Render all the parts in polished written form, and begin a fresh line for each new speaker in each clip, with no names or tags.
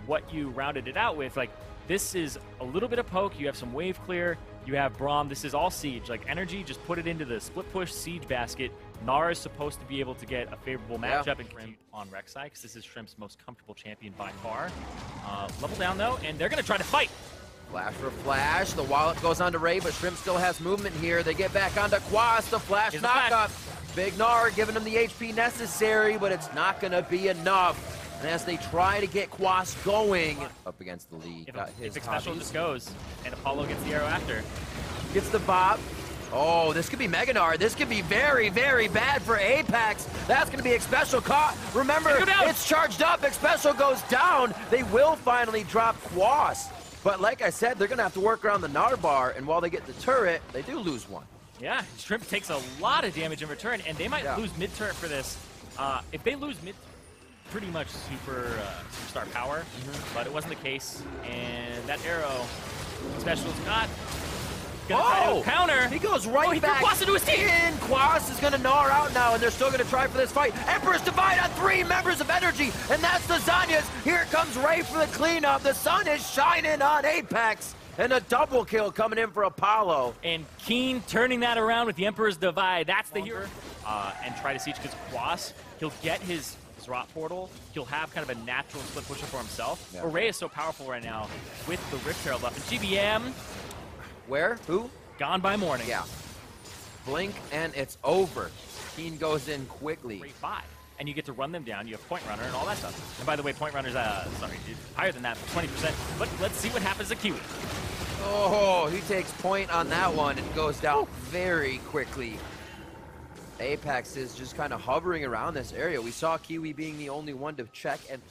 what you rounded it out with. Like, this is a little bit of poke. You have some wave clear. You have Braum. This is all siege. Like, NRG just put it into the split push siege basket. Nara is supposed to be able to get a favorable matchup and Shrimp on Rek'Sai, because this is Shrimp's most comfortable champion by far. Level down, though, and they're going to try to fight.
Flash for flash. The wallet goes onto Ray, but Shrimp still has movement here. They get back onto Quas. The flash knock-up. Big Nara giving him the HP necessary, but it's not going to be enough. And as they try to get Quas going up against the lead,
if special just goes, and Apollo gets the arrow after.
Gets the bop. Oh, this could be Mega Nara. This could be very, very bad for Apex. That's going to be Xpecial caught. Remember, it's charged up. Xpecial goes down. They will finally drop Quas. But like I said, they're going to have to work around the Nara bar, and while they get the turret, they do lose one.
Yeah, Shrimp takes a lot of damage in return, and they might lose mid-turret for this. If they lose mid, pretty much superstar power, but it wasn't the case. And that arrow, Special's got. Gonna try to counter.
He goes right back
threw Quas into his team.
in. Quas is going to gnaw out now, and they're still going to try for this fight. Emperor's Divide on 3 members of NRG, and that's the Zanyas. Here comes Ray for the cleanup. The sun is shining on Apex, and a double kill coming in for Apollo.
And Keen turning that around with the Emperor's Divide. That's the hero. And try to siege, because Quas, he'll get his rot portal. He'll have kind of a natural split pusher for himself. Yeah. Ray is so powerful right now with the Rift Herald up. And GBM.
Where? Who?
Gone by morning.
Yeah. Blink and it's over. Keen goes in quickly.
Great buy. And you get to run them down. You have Point Runner and all that stuff. And by the way, Point Runner's, sorry, dude, higher than that, 20%. But let's see what happens to Kiwi.
Oh, he takes point on that one and goes down very quickly. Apex is just kind of hovering around this area. We saw Kiwi being the only one to check and...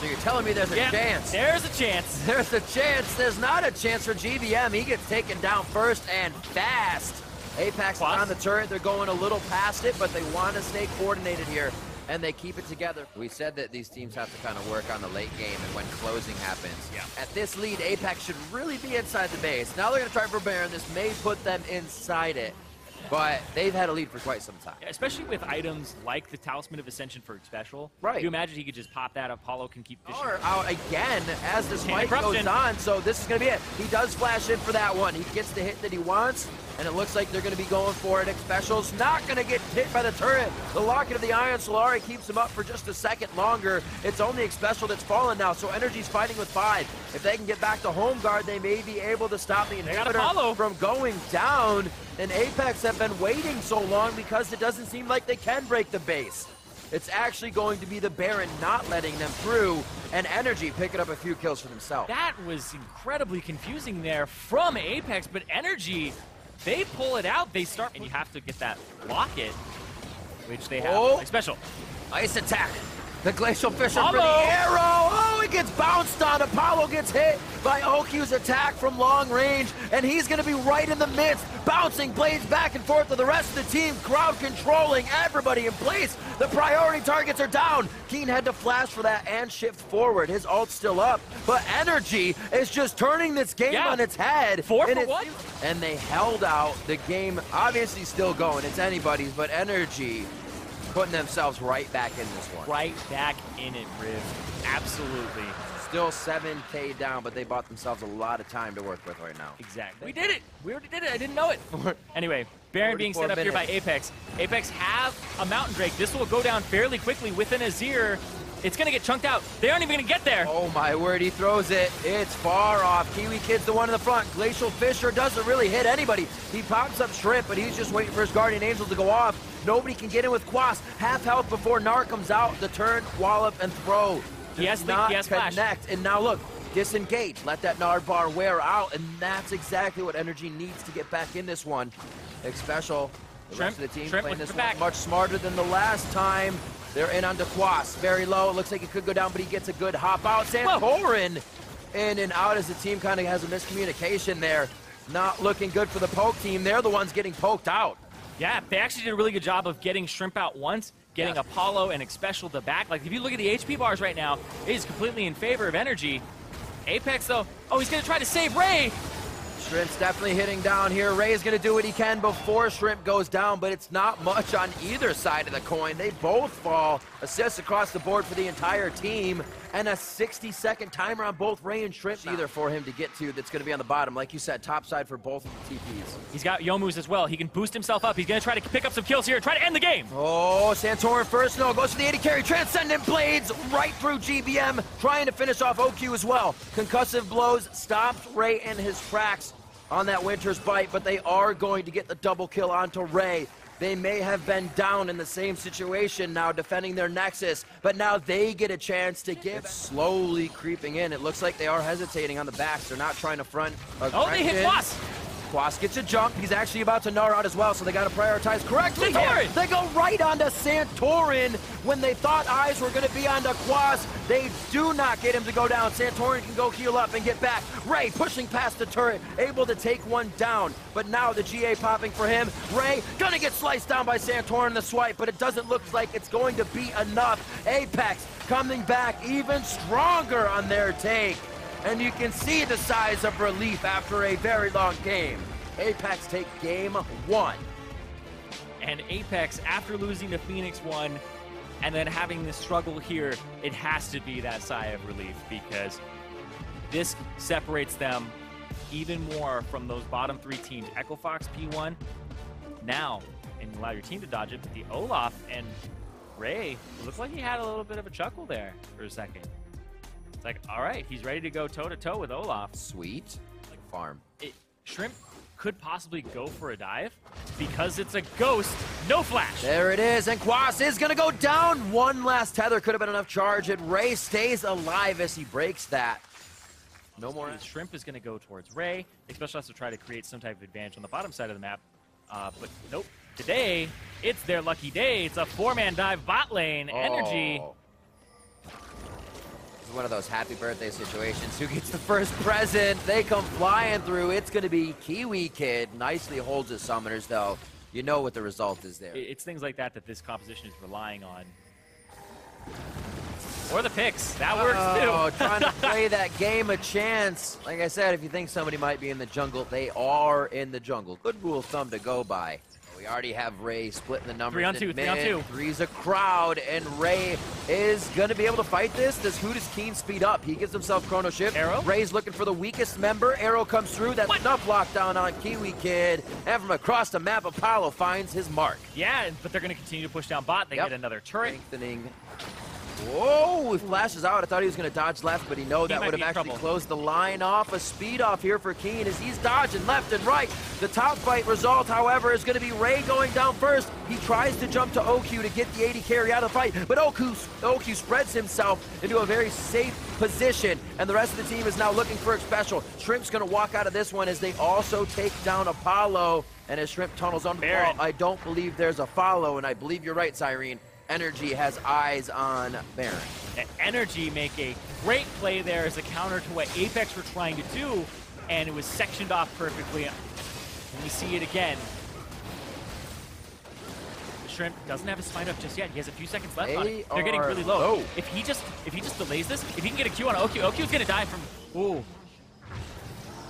So you're telling me there's a chance?
There's a chance.
There's a chance. There's not a chance for GBM. He gets taken down first and fast. Apex is on the turret. They're going a little past it, but they want to stay coordinated here, and they keep it together. We said that these teams have to kind of work on the late game and when closing happens. At this lead, Apex should really be inside the base. Now they're going to try for Baron. This may put them inside it. But they've had a lead for quite some time.
Yeah, especially with items like the Talisman of Ascension for Xpecial.
Right.
You imagine he could just pop that. Apollo can keep fishing.
Or out again as this fight goes on. So this is going to be it. He does flash in for that one. He gets the hit that he wants. And it looks like they're going to be going for it. Xpecial's not going to get hit by the turret. The Locket of the Iron Solari keeps him up for just a second longer. It's only Xpecial that's fallen now. So NRG's fighting with 5. If they can get back to home guard, they may be able to stop the inhibitor from going down. And Apex have been waiting so long because it doesn't seem like they can break the base. It's actually going to be the Baron not letting them through, and NRG picking up a few kills for themselves.
That was incredibly confusing there from Apex, but NRG, they pull it out. They start, and you have to get that Locket, which they have. Xpecial.
Ice attack. The Glacial Fisher for the arrow. Oh, it gets bounced on. Apollo gets hit by OQ's attack from long range, and he's going to be right in the midst, bouncing blades back and forth to the rest of the team, crowd controlling everybody in place. The priority targets are down. Keen had to flash for that and shift forward. His ult's still up, but NRG is just turning this game on its head.
4 for 1?
And they held out. The game obviously still going. It's anybody's, but NRG putting themselves right back in this one.
Right back in it, Riv. Absolutely.
Still 7K down, but they bought themselves a lot of time to work with right now.
Exactly. We did it. We already did it. I didn't know it. Anyway, Baron being set up here by Apex. Apex have a Mountain Drake. This will go down fairly quickly with an Azir. It's going to get chunked out. They aren't even going to get there.
Oh my word, he throws it. It's far off. Kiwi Kid's the one in the front. Glacial Fisher doesn't really hit anybody. He pops up Shrimp, but he's just waiting for his Guardian Angel to go off. Nobody can get in with Quas. Half health before Nara comes out. The turn, wallop, and throw.
Yes, connect.
Flash. And now look, disengage. Let that Nara bar wear out, and that's exactly what NRG needs to get back in this one. Xpecial, the rest of the team playing this one much smarter than the last time. They're in onto Quas. Very low. It looks like it could go down, but he gets a good hop out. Santorin in and out as the team kind of has a miscommunication there. Not looking good for the poke team. They're the ones getting poked out.
Yeah, they actually did a really good job of getting Shrimp out once, getting Apollo and Xpecial to back. Like, if you look at the HP bars right now, it is completely in favor of NRG. Apex, though, he's going to try to save Ray.
Shrimp's definitely hitting down here. Ray's going to do what he can before Shrimp goes down, but it's not much on either side of the coin. They both fall. assists across the board for the entire team, and a 60-second timer on both Ray and Shrimp. Either for him to get to that's going to be on the bottom. Like you said, top side for both of the TPs.
He's got Youmu's as well. He can boost himself up. He's going to try to pick up some kills here, try to end the game.
Oh, Santorin first. No, goes for the 80 carry. Transcendent Blades right through GBM, trying to finish off OQ as well. Concussive blows stopped Ray in his tracks on that Winter's Bite, but they are going to get the double kill onto Ray. They may have been down in the same situation now defending their Nexus, but now they get a chance to give. It's slowly creeping in. It looks like they are hesitating on the backs. They're not trying to front aggression.
Oh, they hit Quas!
Quas gets a jump. He's actually about to gnar out as well, so they got to prioritize correctly.
Santorin!
They go right onto Santorin when they thought eyes were going to be onto Quas. They do not get him to go down. Santorin can go heal up and get back. Ray pushing past the turret, able to take one down. But now the GA popping for him. Ray gonna get sliced down by Santorin in the swipe, but it doesn't look like it's going to be enough. Apex coming back even stronger on their take. And you can see the size of relief after a very long game. Apex take game 1.
And Apex, after losing to Phoenix 1, and then having this struggle here, it has to be that sigh of relief, because this separates them even more from those bottom 3 teams. Echo Fox, P1, now, and you allow your team to dodge it, but the Olaf and Ray, it looked like he had a little bit of a chuckle there for a second. It's like, all right, he's ready to go toe-to-toe with Olaf.
Sweet. Like farm.
Shrimp could possibly go for a dive because it's a ghost, no flash.
There it is, and Quas is gonna go down. One last tether could have been enough charge, and Ray stays alive as he breaks that. No more.
Shrimp is gonna go towards Ray, especially has to try to create some type of advantage on the bottom side of the map. But nope, today, it's their lucky day. It's a 4-man dive bot lane, NRG.
One of those happy birthday situations. Who gets the first present? They come flying through. It's going to be Kiwi Kid. Nicely holds his summoners, though. You know what the result is there.
It's things like that this composition is relying on. Or the picks. That works, too.
Oh, trying to play that game a chance. Like I said, if you think somebody might be in the jungle, they are in the jungle. Good rule of thumb to go by. We already have Ray splitting the numbers.
3 on 2, 3 on 2.
Three's a crowd, and Ray is going to be able to fight this. Does Keen speed up? He gives himself chrono shift.
Arrow.
Ray's looking for the weakest member. Arrow comes through. That's enough lockdown on Kiwi Kid. And from across the map, Apollo finds his mark.
Yeah, but they're going to continue to push down bot. They get another turret.
Strengthening. Whoa, he flashes out. I thought he was going to dodge left, but that would have actually closed the line off. A speed off here for Keen as he's dodging left and right. The top fight result, however, is going to be Ray going down first. He tries to jump to OQ to get the 80 carry out of the fight, but OQ spreads himself into a very safe position, and the rest of the team is now looking for a special. Shrimp's going to walk out of this one as they also take down Apollo, and as Shrimp tunnels under the ball, I don't believe there's a follow, and I believe you're right, Cyrene. NRG has eyes on Baron.
And NRG make a great play there as a counter to what Apex were trying to do, and it was sectioned off perfectly. And we see it again. The Shrimp doesn't have his smite up just yet. He has a few seconds left on it. They're getting really low. If he just delays this, if he can get a Q on OQ, OQ's gonna die from. Ooh.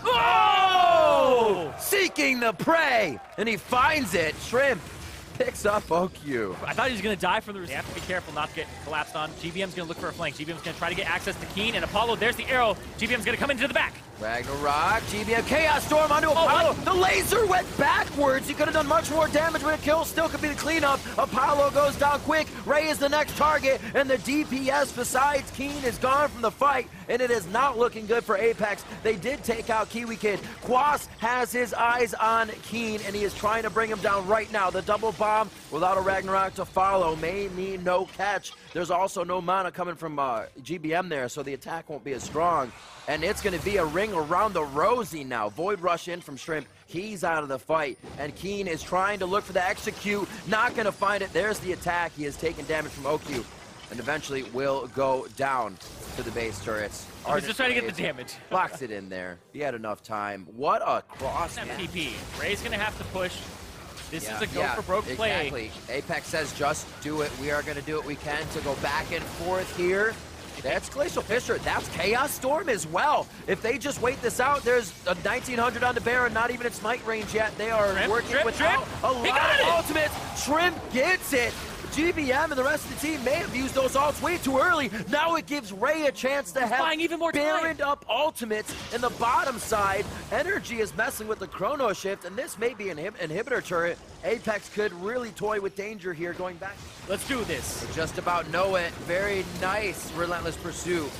Oh! Seeking the prey, and he finds it. Shrimp picks up OQ.
I thought he was going to die from the resist. They have to be careful not to get collapsed on. GBM's going to look for a flank. GBM's going to try to get access to Keen, and Apollo, there's the arrow. GBM's going to come into the back.
Ragnarok, GBM, Chaos Storm onto Apollo. The laser went backwards. He could have done much more damage with a kill. Still could be the cleanup. Apollo goes down quick. Ray is the next target, and the DPS besides Keen is gone from the fight, and it is not looking good for Apex. They did take out Kiwi Kid. Quas has his eyes on Keen, and he is trying to bring him down right now. The double bomb without a Ragnarok to follow may mean no catch. There's also no mana coming from GBM there, so the attack won't be as strong. And it's going to be a ring around the rosy now. Void rush in from Shrimp. He's out of the fight. And Keen is trying to look for the execute. Not going to find it. There's the attack. He has taken damage from OQ. And eventually will go down to the base turrets.
He's just trying to get the damage.
Box it in there. He had enough time. What a cross.
FTP. Ray's going to have to push. This is a go for broke play.
Exactly. Apex says just do it. We are going to do what we can to go back and forth here. That's Glacial Fissure. That's Chaos Storm as well. If they just wait this out, there's a 1900 on the Baron, not even at smite range yet. They are working without a lot of ultimates. Shrimp gets it. GBM and the rest of the team may have used those ults way too early. Now it gives Ray a chance to have
even more
Baroned up ultimates in the bottom side. NRG is messing with the chrono shift, and this may be an inhibitor turret. APX could really toy with danger here going back.
Let's do this.
They just about know it. Very nice relentless pursuit.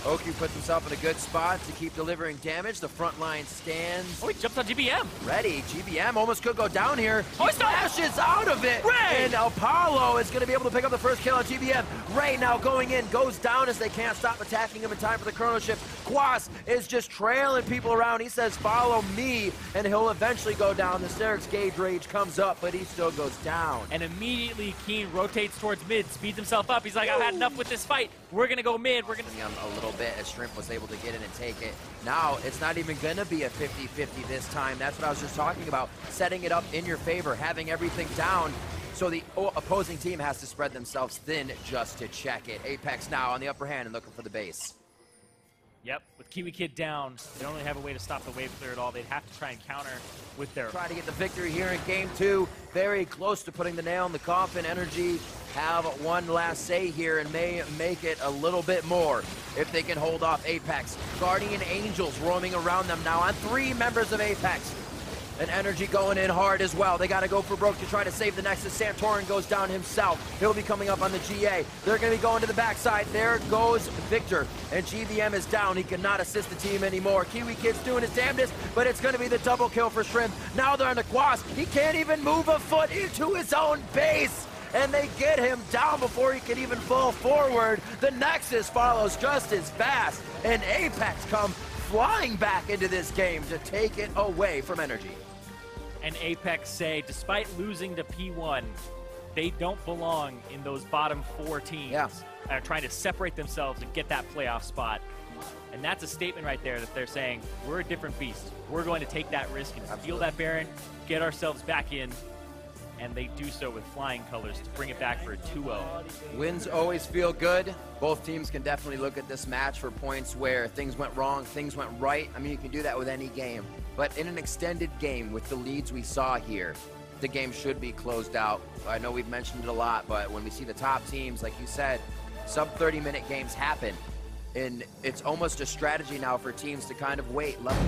Oki puts himself in a good spot to keep delivering damage. The front line stands.
Oh, he jumps on GBM.
Ready. GBM almost could go down here.
Oh,
he flashes out of it.
Ray!
And Apollo is going to be able to pick up the first kill on GBM. Ray now going in, goes down as they can't stop attacking him in time for the chrono shift. Quas is just trailing people around. He says, follow me, and he'll eventually go down. The Sterix Gauge Rage comes up, but he still goes down.
And immediately Keen rotates towards mid, speeds himself up. He's like, I've had enough with this fight. We're going to go mid. We're going to...
A little bit as Shrimp was able to get in and take it. Now, it's not even going to be a 50-50 this time. That's what I was just talking about. Setting it up in your favor, having everything down. So the opposing team has to spread themselves thin just to check it. APX now on the upper hand and looking for the base.
Yep, with Kiwi Kid down, they don't really have a way to stop the wave clear at all. They'd have to try and counter with their...
Try to get the victory here in game 2. Very close to putting the nail in the coffin. NRG have one last say here and may make it a little bit more if they can hold off APX. Guardian Angels roaming around them now on 3 members of APX. And NRG going in hard as well. They got to go for broke to try to save the Nexus. Santorin goes down himself. He'll be coming up on the GA. They're going to be going to the backside. There goes Victor. And GVM is down. He cannot assist the team anymore. Kiwi Kid's doing his damnedest, but it's going to be the double kill for Shrimp. Now they're on the Quas. He can't even move a foot into his own base. And they get him down before he can even fall forward. The Nexus follows just as fast. And Apex come flying back into this game to take it away from NRG.
And Apex say, despite losing to P1, they don't belong in those bottom 4 teams.
Yeah.
Are trying to separate themselves and get that playoff spot. And that's a statement right there that they're saying, we're a different beast. We're going to take that risk and steal that Baron, get ourselves back in. And they do so with flying colors to bring it back for a 2-0.
Wins always feel good. Both teams can definitely look at this match for points where things went wrong, things went right. I mean, you can do that with any game. But in an extended game with the leads we saw here, the game should be closed out. I know we've mentioned it a lot, but when we see the top teams, like you said, sub-30-minute games happen. And it's almost a strategy now for teams to kind of wait, level